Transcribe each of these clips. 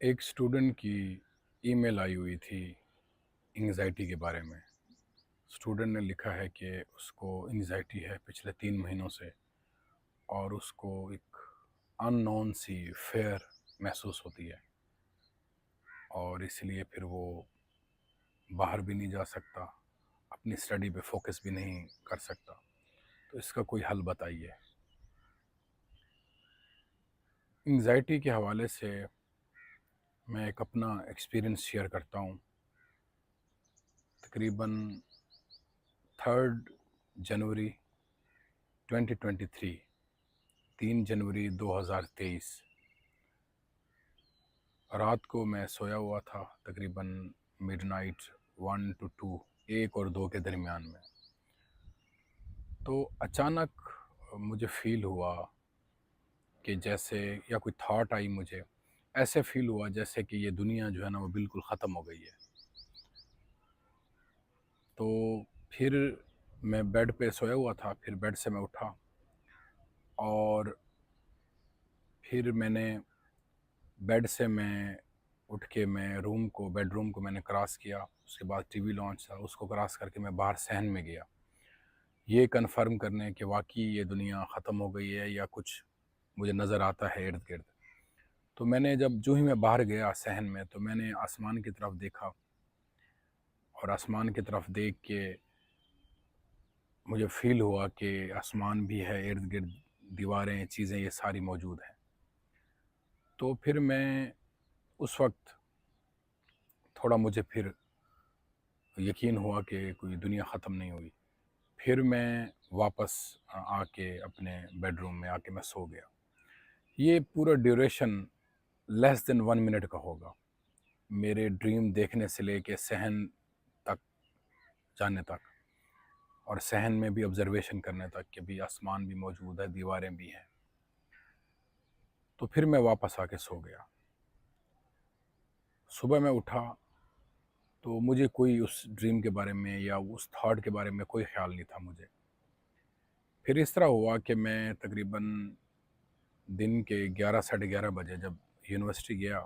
एक स्टूडेंट की ईमेल आई हुई थी एंग्जाइटी के बारे में। स्टूडेंट ने लिखा है कि उसको एंग्जाइटी है पिछले 3 महीनों से और उसको एक अननोन सी फेयर महसूस होती है और इसलिए फिर वो बाहर भी नहीं जा सकता, अपनी स्टडी पे फोकस भी नहीं कर सकता। तो इसका कोई हल बताइए। एंग्जाइटी के हवाले से मैं एक अपना एक्सपीरियंस शेयर करता हूँ। तकरीबन 3 जनवरी 2023, 3 जनवरी 2023 रात को मैं सोया हुआ था, तकरीबन मिडनाइट 1 to 2, 1 और 2 के दरमियान में। तो अचानक मुझे फ़ील हुआ कि जैसे, या कोई थॉट आई मुझे, ऐसे फ़ील हुआ जैसे कि ये दुनिया जो है ना वो बिल्कुल ख़त्म हो गई है। तो फिर मैं बेड पे सोया हुआ था, फिर बेड से मैं उठा और फिर मैं उठ के बेडरूम को मैंने क्रॉस किया। उसके बाद टीवी लॉन्च था, उसको क्रॉस करके मैं बाहर सहन में गया, ये कंफर्म करने कि वाकई ये दुनिया ख़त्म हो गई है या कुछ मुझे नज़र आता है इर्द गिर्द। तो मैंने जो ही मैं बाहर गया सहन में, तो मैंने आसमान की तरफ देखा और आसमान की तरफ देख के मुझे फ़ील हुआ कि आसमान भी है, इर्द गिर्द दीवारें, चीज़ें, ये सारी मौजूद हैं। तो फिर मैं उस वक्त थोड़ा मुझे फिर यकीन हुआ कि कोई दुनिया ख़त्म नहीं हुई। फिर मैं वापस आके अपने बेडरूम में आके मैं सो गया। ये पूरा ड्यूरेशन लेस देन 1 मिनट का होगा, मेरे ड्रीम देखने से लेके सहन तक जाने तक, और सहन में भी ऑब्जर्वेशन करने तक कि भी आसमान भी मौजूद है, दीवारें भी हैं। तो फिर मैं वापस आके सो गया। सुबह मैं उठा तो मुझे कोई उस ड्रीम के बारे में या उस थॉट के बारे में कोई ख्याल नहीं था मुझे। फिर इस तरह हुआ कि मैं तकरीबन दिन के 11 साढ़े 11 बजे जब यूनिवर्सिटी गया,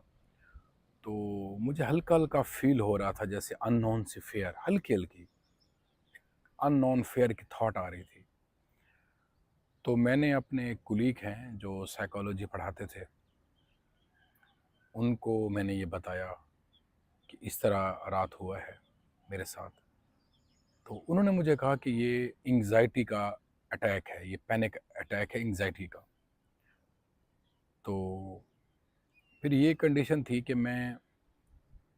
तो मुझे हल्का हल्का फील हो रहा था जैसे अननोन सी फेयर, हल्की हल्की अननोन फेयर की थॉट आ रही थी। तो मैंने अपने एक कुलीग हैं जो साइकोलॉजी पढ़ाते थे, उनको मैंने ये बताया कि इस तरह रात हुआ है मेरे साथ। तो उन्होंने मुझे कहा कि ये एंग्जाइटी का अटैक है, ये पैनिक अटैक है एंग्जाइटी का। तो फिर ये कंडीशन थी कि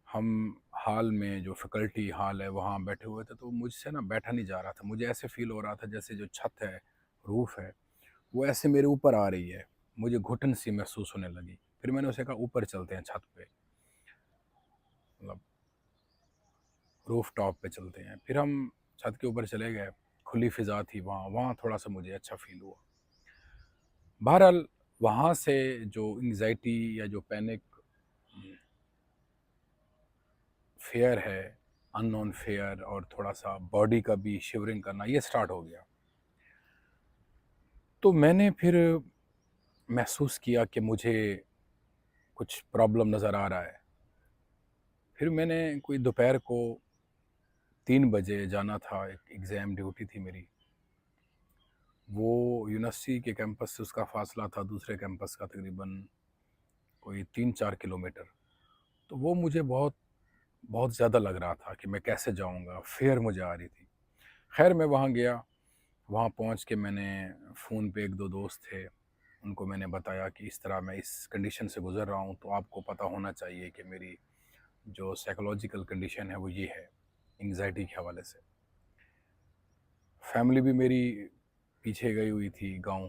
हम हॉल में, जो फैकल्टी हॉल है, वहाँ बैठे हुए थे, तो मुझसे ना बैठा नहीं जा रहा था। मुझे ऐसे फील हो रहा था जैसे जो छत है, रूफ़ है, वो ऐसे मेरे ऊपर आ रही है। मुझे घुटन सी महसूस होने लगी। फिर मैंने उसे कहा ऊपर चलते हैं, छत पे, मतलब रूफ टॉप पे चलते हैं। फिर हम छत के ऊपर चले गए, खुली फ़िज़ा थी वहाँ, वहाँ थोड़ा सा मुझे अच्छा फ़ील हुआ। बहरहाल वहाँ से जो एंग्जाइटी या जो पैनिक फ़ियर है, अननोन फ़ियर, और थोड़ा-सा बॉडी का भी शिवरिंग करना, ये स्टार्ट हो गया। तो मैंने फिर महसूस किया कि मुझे कुछ प्रॉब्लम नज़र आ रहा है। फिर मैंने कोई दोपहर को 3 बजे जाना था, एक एग्ज़ाम ड्यूटी थी मेरी। वो यूनिवर्सिटी के कैंपस से उसका फ़ासला था दूसरे कैंपस का तकरीबन कोई 3-4 किलोमीटर। तो वो मुझे बहुत बहुत ज़्यादा लग रहा था कि मैं कैसे जाऊँगा, फ़ियर मुझे आ रही थी। ख़ैर मैं वहाँ गया, वहाँ पहुँच के मैंने फ़ोन पे 1-2 दोस्त थे, उनको मैंने बताया कि इस तरह मैं इस कंडीशन से गुज़र रहा हूँ, तो आपको पता होना चाहिए कि मेरी जो साइकोलॉजिकल कंडीशन है वो ये है, एंग्ज़ायटी के हवाले से। फ़ैमिली भी मेरी पीछे गई हुई थी गाँव।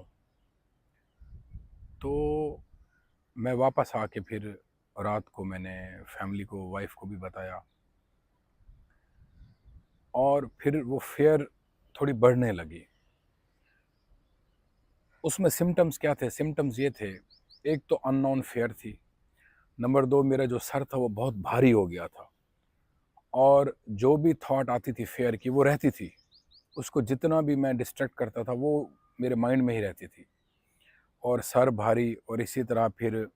तो मैं वापस आके फिर रात को मैंने फ़ैमिली को, वाइफ़ को भी बताया, और फिर वो फ़ियर थोड़ी बढ़ने लगी। उसमें सिम्पटम्स क्या थे? सिम्पटम्स ये थे, एक तो अननोन फ़ियर थी, नंबर 2 मेरा जो सर था वो बहुत भारी हो गया था, और जो भी थॉट आती थी फ़ियर की वो रहती थी। उसको जितना भी मैं डिस्ट्रैक्ट करता था वो मेरे माइंड में ही रहती थी, और सर भारी, और इसी तरह फिर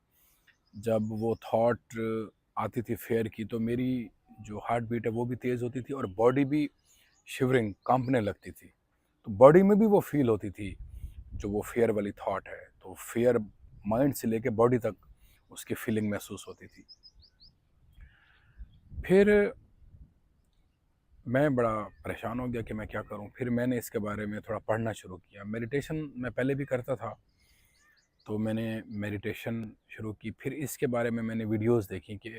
जब वो थॉट आती थी फ़ियर की, तो मेरी जो हार्ट बीट है वो भी तेज़ होती थी और बॉडी भी शिवरिंग, काँपने लगती थी। तो बॉडी में भी वो फ़ील होती थी, जो वो फ़ियर वाली थॉट है। तो फ़ियर माइंड से लेके बॉडी तक उसकी फ़ीलिंग महसूस होती थी। फिर मैं बड़ा परेशान हो गया कि मैं क्या करूँ? फिर मैंने इसके बारे में थोड़ा पढ़ना शुरू किया। मेडिटेशन मैं पहले भी करता था, तो मैंने मेडिटेशन शुरू की। फिर इसके बारे में मैंने वीडियोज़ देखी कि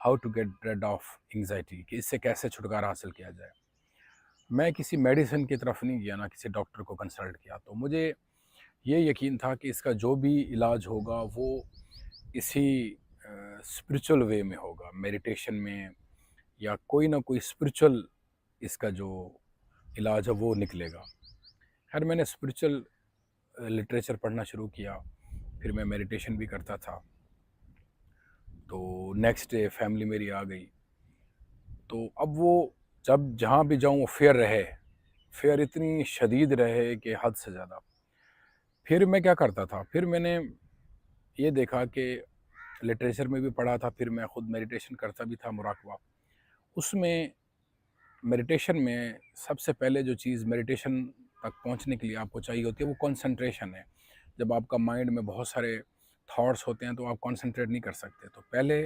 how to get rid of anxiety, कि इससे कैसे छुटकारा हासिल किया जाए। मैं किसी मेडिसिन की तरफ नहीं गया, ना किसी डॉक्टर को कंसल्ट किया। तो मुझे ये यकीन था कि इसका जो भी इलाज होगा वो इसी स्पिरिचुअल वे में होगा, मेडिटेशन में, या कोई ना कोई स्पिरिचुअल इसका जो इलाज है वो निकलेगा। खैर मैंने स्पिरिचुअल लिटरेचर पढ़ना शुरू किया, फिर मैं मेडिटेशन भी करता था। तो नेक्स्ट डे फैमिली मेरी आ गई, तो अब वो जब जहाँ भी जाऊँ वो फ़ियर रहे, फ़ियर इतनी शदीद रहे कि हद से ज़्यादा। फिर मैं क्या करता था, फिर मैंने ये देखा कि लिटरेचर में भी पढ़ा था, फिर मैं खुद मेडिटेशन करता भी था, मुराकबा। उसमें मेडिटेशन में सबसे पहले जो चीज़ मेडिटेशन तक पहुंचने के लिए आपको चाहिए होती है वो कंसंट्रेशन है। जब आपका माइंड में बहुत सारे थॉट्स होते हैं तो आप कंसंट्रेट नहीं कर सकते। तो पहले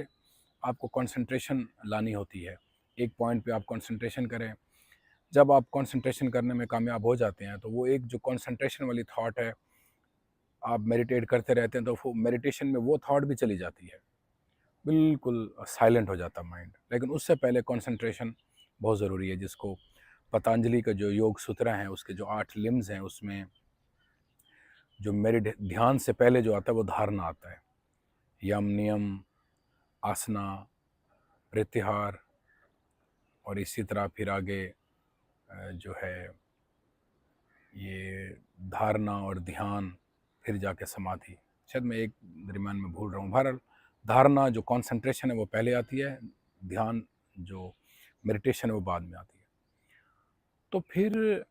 आपको कंसंट्रेशन लानी होती है, एक पॉइंट पे आप कंसंट्रेशन करें। जब आप कंसंट्रेशन करने में कामयाब हो जाते हैं तो वो एक जो कंसंट्रेशन वाली थॉट है, आप मेडिटेट करते रहते हैं तो वो मेडिटेशन में वो थॉट भी चली जाती है, बिल्कुल साइलेंट हो जाता माइंड। लेकिन उससे पहले कंसंट्रेशन बहुत ज़रूरी है, जिसको पतंजलि का जो योग सूत्र हैं उसके जो 8 लिम्स हैं उसमें जो मेरे ध्यान से पहले जो आता है वो धारणा आता है। यम, नियम, आसना, प्रत्याहार, और इसी तरह फिर आगे जो है ये धारणा और ध्यान, फिर जाके समाधि। शायद मैं एक दरमियान में भूल रहा हूँ। बहरहाल धारणा जो कंसंट्रेशन है वो पहले आती है, ध्यान जो मेडिटेशन है वो बाद में आती है। तो फिर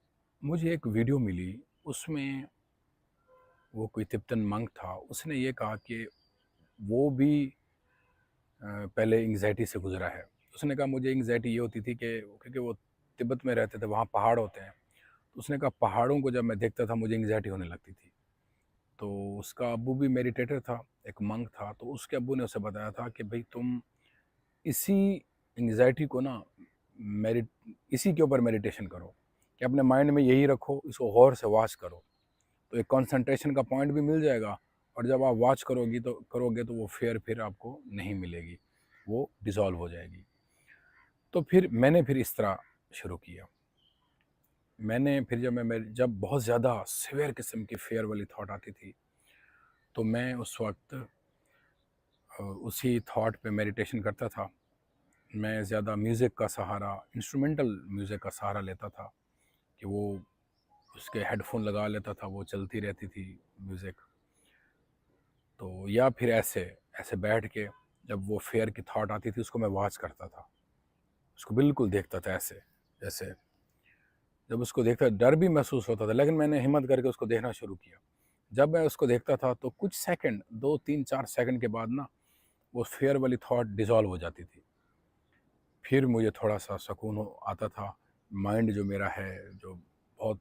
मुझे एक वीडियो मिली, उसमें वो कोई तिब्बतन मंक था, उसने ये कहा कि वो भी पहले एंग्जाइटी से गुजरा है। उसने कहा मुझे एंग्जाइटी ये होती थी कि क्योंकि वो तिब्बत में रहते थे, वहाँ पहाड़ होते हैं। तो उसने कहा पहाड़ों को जब मैं देखता था मुझे एंग्जाइटी होने लगती थी। तो उसका अब्बू भी मेडिटेटर था, एक मंक था, तो उसके अब्बू ने उसे बताया था कि भाई तुम इसी एंग्जाइटी को ना मेडिट इसी के ऊपर मेडिटेशन करो, कि अपने माइंड में यही रखो, इसको गौर से वॉच करो, तो एक कंसंट्रेशन का पॉइंट भी मिल जाएगा। और जब आप वॉच करोगे तो वो फियर फिर आपको नहीं मिलेगी, वो डिसॉल्व हो जाएगी। तो फिर मैंने फिर इस तरह शुरू किया। मैंने फिर जब बहुत ज़्यादा सिवियर किस्म की फियर वाली थॉट आती थी, तो मैं उस वक्त उसी थॉट पे मेडिटेशन करता था। मैं ज़्यादा म्यूज़िक का सहारा, इंस्ट्रूमेंटल म्यूज़िक का सहारा लेता था, कि वो उसके हेडफोन लगा लेता था, वो चलती रहती थी म्यूज़िक। तो या फिर ऐसे ऐसे बैठ के जब वो फेयर की थॉट आती थी उसको मैं वॉच करता था, उसको बिल्कुल देखता था ऐसे, जैसे जब उसको देखता डर भी महसूस होता था, लेकिन मैंने हिम्मत करके उसको देखना शुरू किया। जब मैं उसको देखता था तो कुछ सेकंड, 2 3 4 सेकंड के बाद ना वो फेयर वाली थॉट डिसॉल्व हो जाती थी। फिर मुझे थोड़ा सा सुकून आता था। माइंड जो मेरा है, जो बहुत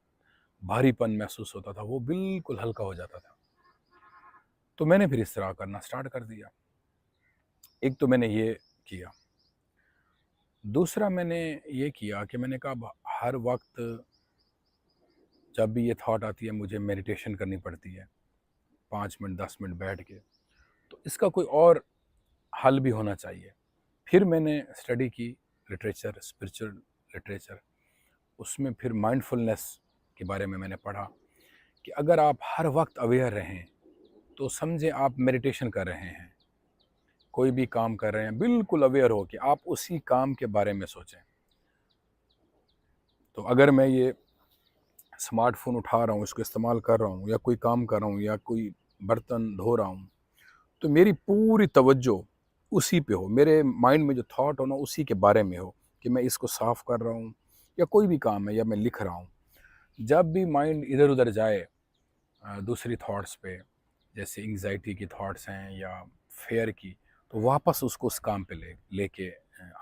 भारीपन महसूस होता था, वो बिल्कुल हल्का हो जाता था। तो मैंने फिर इस तरह करना स्टार्ट कर दिया। एक तो मैंने ये किया। दूसरा मैंने ये किया कि मैंने कहा अब हर वक्त जब भी ये थॉट आती है मुझे मेडिटेशन करनी पड़ती है, 5 मिनट 10 मिनट बैठ के, तो इसका कोई और हल भी होना चाहिए। फिर मैंने स्टडी की, लिटरेचर, स्पिरिचुअल लिटरेचर। उसमें फिर माइंडफुलनेस के बारे में मैंने पढ़ा, कि अगर आप हर वक्त अवेयर रहें तो समझे आप मेडिटेशन कर रहे हैं, कोई भी काम कर रहे हैं, बिल्कुल अवेयर हो कि आप उसी काम के बारे में सोचें। तो अगर मैं ये स्मार्टफ़ोन उठा रहा हूँ, इसको इस्तेमाल कर रहा हूँ, या कोई काम कर रहा हूँ, या कोई बर्तन धो रहा हूँ, तो मेरी पूरी तवज्जो उसी पे हो, मेरे माइंड में जो थॉट हो ना उसी के बारे में हो, कि मैं इसको साफ़ कर रहा हूँ या कोई भी काम है या मैं लिख रहा हूँ। जब भी माइंड इधर-उधर जाए दूसरी थॉट्स पे, जैसे एंग्ज़ायटी की थॉट्स हैं या फेयर की, तो वापस उसको उस काम पे लेके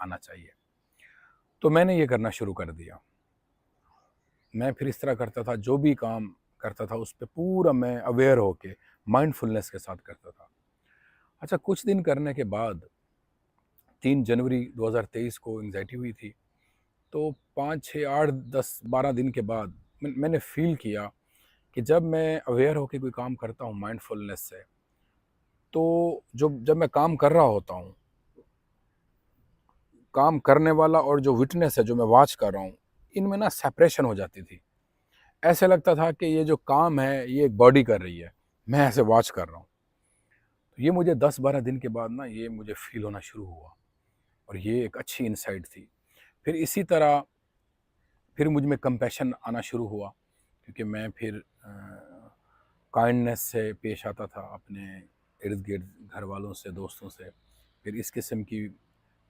आना चाहिए। तो मैंने ये करना शुरू कर दिया। मैं फिर इस तरह करता था, जो भी काम करता था उस पे पूरा मैं अवेयर होके माइंडफुलनेस के साथ करता था। अच्छा, कुछ दिन करने के बाद 3 जनवरी 2023 को एंग्जायटी हुई थी। तो 5, 6, 8, 10, 12 दिन के बाद मैंने फ़ील किया कि जब मैं अवेयर होके कोई काम करता हूँ माइंडफुलनेस से, तो जब मैं काम कर रहा होता हूँ, काम करने वाला और जो विटनेस है, जो मैं वॉच कर रहा हूँ, इनमें ना सेपरेशन हो जाती थी। ऐसे लगता था कि ये जो काम है, ये एक बॉडी कर रही है, मैं ऐसे वॉच कर रहा हूँ। तो ये मुझे 10-12 दिन के बाद ना ये मुझे फ़ील होना शुरू हुआ, और ये एक अच्छी इनसाइट थी। फिर इसी तरह फिर मुझ में कंपैशन आना शुरू हुआ, क्योंकि मैं फिर काइंडनेस से पेश आता था अपने इर्द-गिर्द घर वालों से, दोस्तों से। फिर इस किस्म की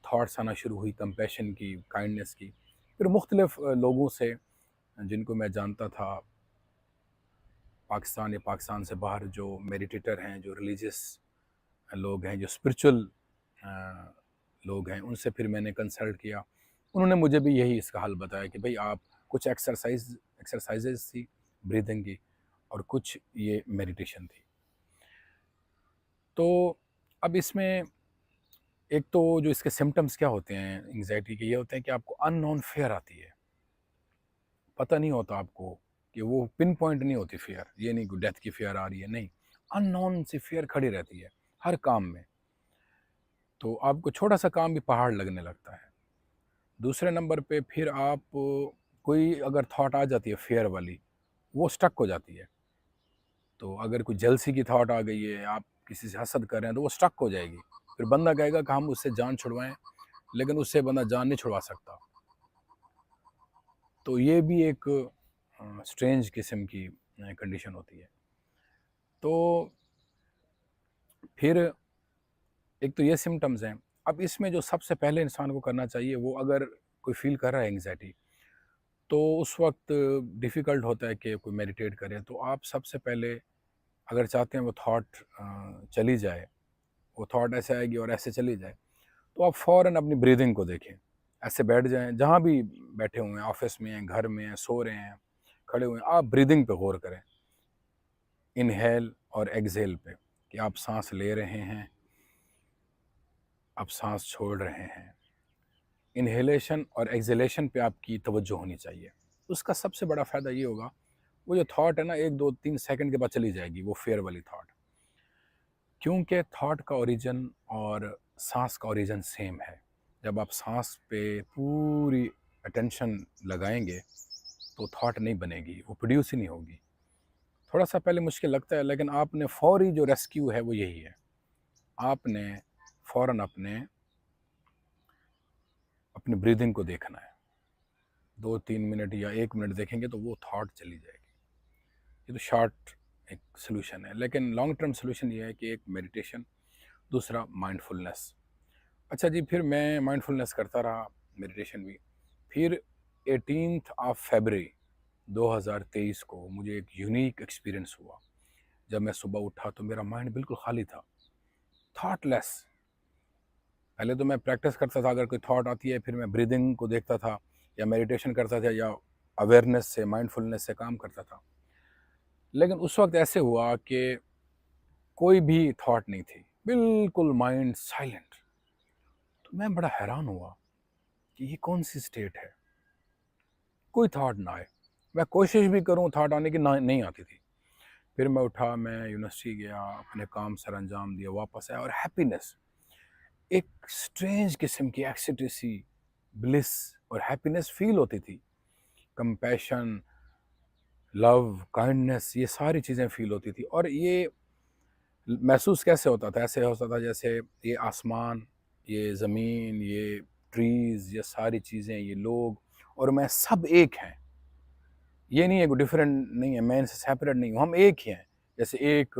थॉट्स आना शुरू हुई, कंपैशन की, काइंडनेस की। फिर मुख्तलिफ़ लोगों से जिनको मैं जानता था, पाकिस्तान या पाकिस्तान से बाहर, जो मेडिटेटर हैं, जो रिलीजियस लोग हैं, जो स्पिरिचुअल लोग हैं, उनसे फिर मैंने कंसल्ट किया। उन्होंने मुझे भी यही इसका हल बताया कि भई आप कुछ एक्सरसाइज़ेज़ थी ब्रीथिंग की, और कुछ ये मेडिटेशन थी। तो अब इसमें एक तो जो इसके सिम्पटम्स क्या होते हैं एंग्ज़ायटी के, ये होते हैं कि आपको अननोन फ़ियर आती है। पता नहीं होता आपको, कि वो पिन पॉइंट नहीं होती फ़ियर, ये नहीं कि डेथ की फ़ियर आ रही है, नहीं। अननोन सी फ़ियर खड़ी रहती है, हर काम में। तो आपको छोटा-सा काम भी पहाड़ लगने लगता है। दूसरे नंबर पे फिर आप कोई अगर थॉट आ जाती है फ़ियर वाली, वो स्टक हो जाती है। तो अगर कोई जेलसी की थॉट आ गई है, आप किसी से हसद कर रहे हैं, तो वो स्टक हो जाएगी। फिर बंदा कहेगा कि हम उससे जान छुड़वाएँ, लेकिन उससे बंदा जान नहीं छुड़वा सकता। तो ये भी एक स्ट्रेंज किस्म की कंडीशन होती है। तो फिर एक तो ये सिम्पटम्स हैं। अब इसमें जो सबसे पहले इंसान को करना चाहिए, वो अगर कोई फ़ील कर रहा है एंग्ज़ायटी, तो उस वक़्त डिफ़िकल्ट होता है कि कोई मेडिटेट करे। तो आप सबसे पहले अगर चाहते हैं वो थॉट चली जाए, वो थॉट ऐसे आएगी और ऐसे चली जाए, तो आप फ़ौरन अपनी ब्रीदिंग को देखें। ऐसे बैठ जाएँ, जहाँ भी बैठे हुए हैं, ऑफ़िस में हैं, घर में हैं, सो रहे हैं, खड़े हुए हैं, आप ब्रीदिंग पे गौर करें। इनहेल और एक्सहेल पे, कि आप साँस ले रहे हैं, आप साँस छोड़ रहे हैं। इन्हेलेशन और एक्सहेलेशन पे आपकी तवज्जो होनी चाहिए। उसका सबसे बड़ा फ़ायदा ये होगा, वो जो थॉट है ना 1, 2, 3 सेकंड के बाद चली जाएगी, वो फ़ियर वाली थॉट। क्योंकि थॉट का ओरिजिन और साँस का ओरिजिन सेम है। जब आप साँस पे पूरी अटेंशन लगाएँगे, तो थॉट नहीं बनेगी, वो प्रोड्यूस ही नहीं होगी। थोड़ा-सा पहले मुश्किल लगता है, लेकिन आपने फ़ौरी जो रेस्क्यू है वो यही है। आपने फ़ौरन अपने अपनी ब्रीथिंग को देखना है। 2-3 मिनट या 1 मिनट देखेंगे तो वो थॉट चली जाएगी। ये तो शॉर्ट एक सॉल्यूशन है, लेकिन लॉन्ग टर्म सॉल्यूशन ये है कि एक मेडिटेशन, दूसरा माइंडफुलनेस। अच्छा जी, फिर मैं माइंडफुलनेस करता रहा, मेडिटेशन भी। फिर 18th ऑफ फरवरी 2023 को मुझे एक यूनिक एक्सपीरियंस हुआ। जब मैं सुबह उठा तो मेरा माइंड बिल्कुल खाली था, थॉटलेस। पहले तो मैं प्रैक्टिस करता था, अगर कोई थॉट आती है फिर मैं ब्रीदिंग को देखता था, या मेडिटेशन करता था, या अवेयरनेस से, माइंडफुलनेस से काम करता था। लेकिन उस वक़्त ऐसे हुआ कि कोई भी थॉट नहीं थी, बिल्कुल माइंड साइलेंट। तो मैं बड़ा हैरान हुआ कि ये कौन-सी स्टेट है? कोई थॉट ना आए। मैं कोशिश भी करूँ थॉट आने की, ना नहीं आती थी। फिर मैं उठा, मैं यूनिवर्सिटी गया, अपने काम सर अंजाम दिया, वापस आया, और हैप्पीनेस, एक स्ट्रेंज किस्म की एक्सटेसी, ब्लिस और हैप्पीनेस फ़ील होती थी। कंपैशन, लव, काइंडनेस, ये सारी चीज़ें फ़ील होती थी। और ये महसूस कैसे होता था? ऐसे होता था जैसे ये आसमान, ये ज़मीन, ये ट्रीज़, ये सारी चीज़ें, ये लोग और मैं सब एक हैं। ये नहीं है, कोई डिफरेंट नहीं है, मैं इनसे सेपरेट नहीं हूँ, हम एक ही हैं। जैसे एक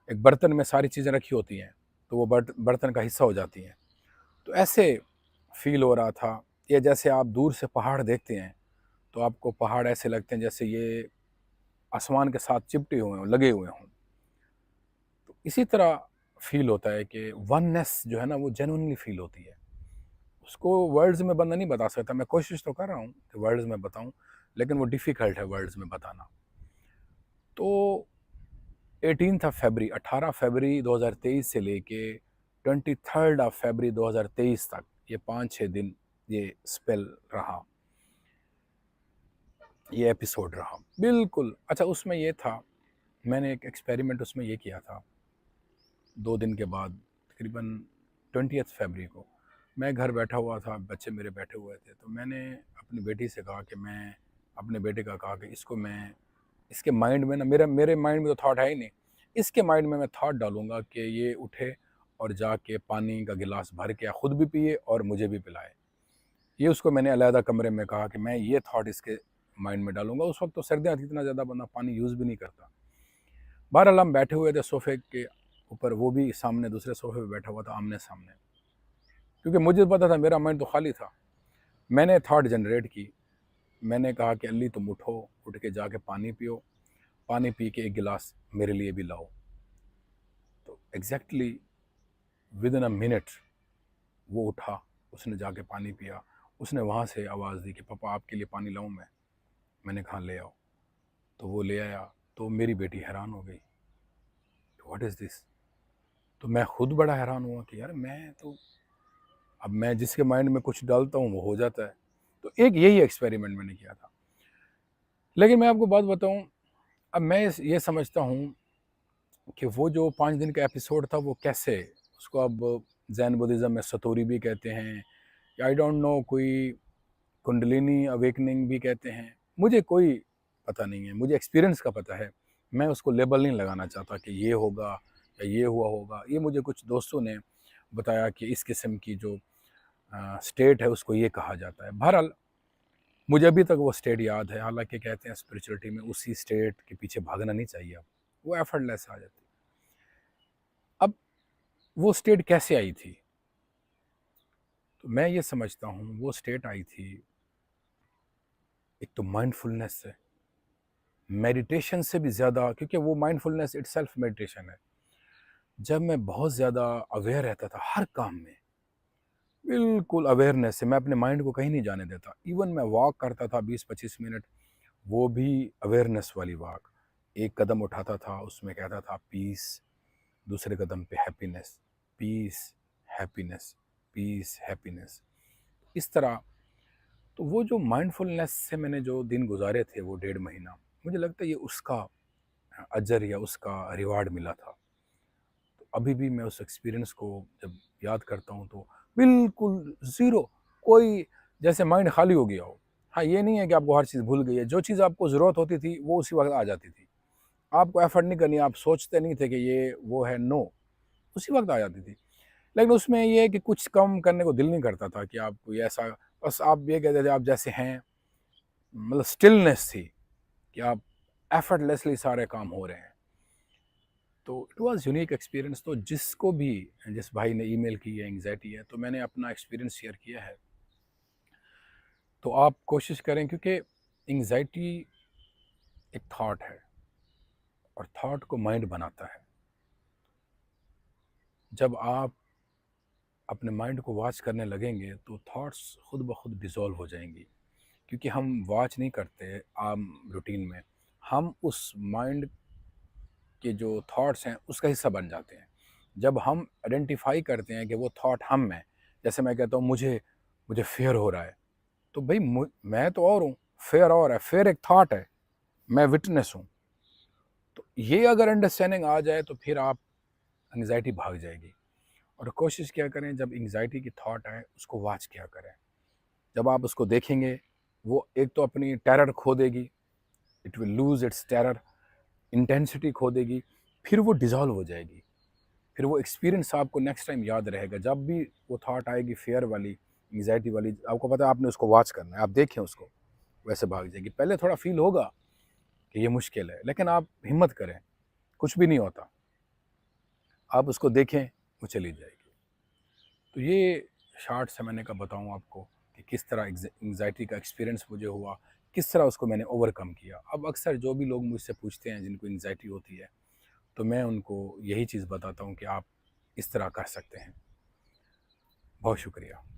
एक बर्तन में सारी चीज़ें रखी होती हैं, तो वो बर्तन का हिस्सा हो जाती हैं। तो ऐसे फ़ील हो रहा था। या जैसे आप दूर से पहाड़ देखते हैं, तो आपको पहाड़ ऐसे लगते हैं जैसे ये आसमान के साथ चिपटे हुए हों, लगे हुए हों। तो इसी तरह फ़ील होता है कि वननेस जो है ना वो जेन्युइनली फ़ील होती है। उसको वर्ड्स में बंदा नहीं बता सकता। मैं कोशिश तो कर रहा हूँ कि वर्ड्स में बताऊँ, लेकिन वो डिफ़िकल्ट है वर्ड्स में बताना। तो 18th ऑफ फ़रवरी 18 फ़रवरी 2023 से लेके 23rd ऑफ फ़रवरी 2023 तक ये 5-6 दिन ये स्पेल रहा, ये एपिसोड रहा। बिल्कुल। अच्छा, उसमें ये था, मैंने एक एक्सपेरिमेंट उसमें ये किया था। 2 दिन के बाद तकरीबन 20th फ़रवरी को मैं घर बैठा हुआ था, बच्चे मेरे बैठे हुए थे, तो मैंने अपनी बेटी से कहा कि मैं अपने बेटे का कहा कि इसको मैं इसके माइंड में ना, मेरे माइंड में तो थॉट है ही नहीं, इसके माइंड में मैं थॉट डालूँगा कि ये उठे और जाके पानी का गिलास भर के खुद भी पिए और मुझे भी पिलाए। ये उसको मैंने अलहदा कमरे में कहा कि मैं ये थॉट इसके माइंड में डालूँगा। उस वक़्त तो सर्दियाँ थी, इतना ज़्यादा बंदा पानी यूज़ भी नहीं करता। बहरहाल हम बैठे हुए थे सोफ़े के ऊपर, वो भी सामने दूसरे सोफ़े पे बैठा हुआ था आमने-सामने। क्योंकि मुझे पता था मेरा माइंड तो खाली था। मैंने थॉट जनरेट की। मैंने कहा कि अल्ली तुम उठो, उठ के जाके पानी पियो, पानी पी के एक गिलास मेरे लिए भी लाओ। तो एग्ज़ैक्टली विदिन अ मिनट वो उठा, उसने जाके पानी पिया। उसने वहाँ से आवाज़ दी कि पापा आपके लिए पानी लाऊँ मैं? मैंने कहा ले आओ। तो वो ले आया, तो मेरी बेटी हैरान हो गई, व्हाट इज़ दिस? तो मैं खुद बड़ा हैरान हुआ कि यार मैं तो, अब मैं जिसके माइंड में कुछ डालता हूँ वो हो जाता है। तो एक यही एक्सपेरिमेंट मैंने किया था। लेकिन मैं आपको बात बताऊँ, अब मैं ये समझता हूँ कि वो जो 5 दिन का एपिसोड था वो कैसे, उसको अब जैन बुद्धिज़्म में सतोरी भी कहते हैं, या आई डोंट नो, कोई कुंडलिनी अवेकनिंग भी कहते हैं। मुझे कोई पता नहीं है, मुझे एक्सपीरियंस का पता है। मैं उसको लेबल नहीं लगाना चाहता कि ये होगा या ये हुआ होगा। ये मुझे कुछ दोस्तों ने बताया कि इस किस्म की जो स्टेट है उसको ये कहा जाता है। बहरहाल मुझे अभी तक वो स्टेट याद है। हालाँकि कहते हैं स्पिरिचुअलिटी में उसी स्टेट के पीछे भागना नहीं चाहिए अब, वो एफर्टलेस आ जाती है। अब वो स्टेट कैसे आई थी? तो मैं ये समझता हूँ वो स्टेट आई थी, एक तो माइंडफुलनेस से, मेडिटेशन से भी ज़्यादा, क्योंकि वो माइंडफुलनेस इटसेल्फ मेडिटेशन है। जब मैं बहुत ज़्यादा अवेयर रहता था हर काम में, बिल्कुल अवेयरनेस से, मैं अपने माइंड को कहीं नहीं जाने देता। इवन मैं वॉक करता था 20-25 मिनट, वो भी अवेयरनेस वाली वॉक। एक कदम उठाता था, उसमें कहता था पीस, दूसरे कदम पे happiness, peace, happiness, peace, happiness, इस तरह। तो वो जो माइंडफुलनेस से मैंने जो दिन गुजारे थे वो 1.5 महीना, मुझे लगता है ये उसका अजर या उसका रिवार्ड मिला था। तो अभी भी मैं उस एक्सपीरियंस को जब याद करता हूँ तो बिल्कुल ज़ीरो, कोई जैसे माइंड खाली हो गया हो। हाँ, ये नहीं है कि आपको हर चीज़ भूल गई है, जो चीज़ आपको ज़रूरत होती थी वो उसी वक्त आ जाती थी। आपको एफर्ट नहीं करनी, आप सोचते नहीं थे कि ये वो है, नो, उसी वक्त आ जाती थी। लेकिन उसमें ये है कि कुछ कम करने को दिल नहीं करता था कि आप कोई ऐसा, बस आप ये कहते थे आप जैसे हैं, मतलब स्टिलनेस थी कि आप एफर्टलेसली सारे काम हो रहे हैं। तो इट वाज़ यूनिक एक्सपीरियंस। तो जिसको भी, जिस भाई ने ईमेल की है एंग्जाइटी है, तो मैंने अपना एक्सपीरियंस शेयर किया है। तो आप कोशिश करें, क्योंकि एंग्जाइटी एक थॉट है और थॉट को माइंड बनाता है। जब आप अपने माइंड को वॉच करने लगेंगे तो थॉट्स खुद ब खुद डिसॉल्व हो जाएंगी, क्योंकि हम वॉच नहीं करते आम रूटीन में, हम उस माइंड के जो थॉट्स हैं उसका हिस्सा बन जाते हैं। जब हम आइडेंटिफाई करते हैं कि वो थॉट हम हैं, जैसे मैं कहता हूँ मुझे मुझे फेयर हो रहा है, तो भाई मैं तो और हूँ, फेयर और है, फेयर एक थॉट है, मैं विटनेस हूँ। तो ये अगर अंडरस्टैंडिंग आ जाए तो फिर आप, एंग्जाइटी भाग जाएगी। और कोशिश क्या करें, जब एंग्जाइटी की थॉट आए उसको वॉच क्या करें। जब आप उसको देखेंगे, वो एक तो अपनी टेरर खो देगी, it will lose its terror, intensity खो देगी, फिर वो डिज़ोल्व हो जाएगी। फिर वो एक्सपीरियंस आपको नेक्स्ट टाइम याद रहेगा। जब भी वो थॉट आएगी फियर वाली, एंग्जाइटी वाली, आपको पता है आपने उसको वॉच करना है, आप देखें उसको, वैसे भाग जाएगी। पहले थोड़ा फील होगा कि ये मुश्किल है, लेकिन आप हिम्मत करें, कुछ भी नहीं होता, आप उसको देखें, वो चली जाएगी। तो ये शॉर्ट से मैंने कहा बताऊँ आपको कि किस तरह एंग्जाइटी का एक्सपीरियंस मुझे हुआ, किस तरह उसको मैंने ओवरकम किया। अब अक्सर जो भी लोग मुझसे पूछते हैं जिनको एंग्जाइटी होती है, तो मैं उनको यही चीज़ बताता हूँ कि आप इस तरह कर सकते हैं। बहुत शुक्रिया।